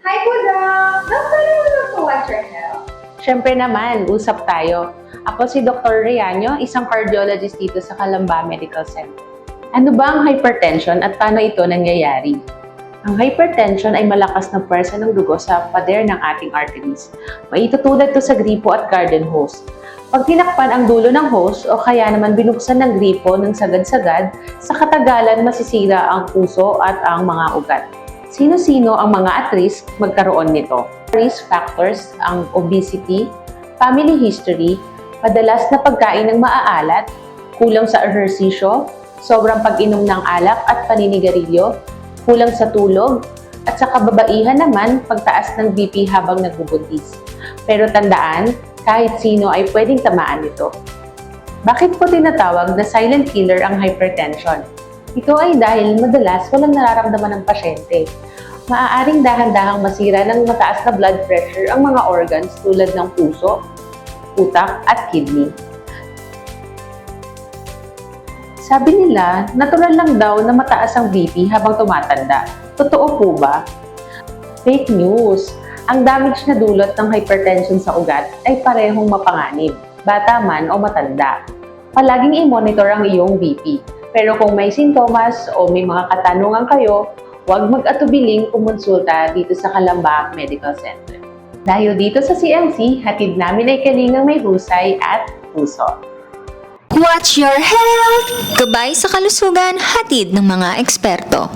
Hi po, Doc! Doc, pwede mo lang to watch your health? Siyempre naman, usap tayo. Ako si Dr. Reaño, isang cardiologist dito sa Calamba Medical Center. Ano ba ang hypertension at paano ito nangyayari? Ang hypertension ay malakas na puwersa ng dugo sa pader ng ating arteries. Maitutulad ito sa gripo at garden hose. Pag tinakpan ang dulo ng hose o kaya naman binuksan ng gripo ng sagad-sagad, sa katagalan masisira ang puso at ang mga ugat. Sino-sino ang mga at risk magkaroon nito? Risk factors ang obesity, family history, madalas na pagkain ng maaalat, kulang sa ehersisyo, sobrang pag-inom ng alak at paninigarilyo, kulang sa tulog, at sa kababaihan naman, pagtaas ng BP habang nagbubuntis. Pero tandaan, kahit sino ay pwedeng tamaan nito. Bakit po tinatawag na silent killer ang hypertension? Ito ay dahil madalas walang nararamdaman ng pasyente. Maaaring dahan-dahang masira ng mataas na blood pressure ang mga organs tulad ng puso, utak at kidney. Sabi nila, natural lang daw na mataas ang BP habang tumatanda. Totoo po ba? Fake news. Ang damage na dulot ng hypertension sa ugat ay parehong mapanganib, bata man o matanda. Palaging i-monitor ang iyong BP. Pero kung may sintomas o may mga katanungan kayo, huwag mag-atubiling kumonsulta dito sa Calamba Medical Center. Dahil dito sa CMC, hatid namin ay kalingang may husay at puso. Watch your health! Gabay sa kalusugan, hatid ng mga eksperto.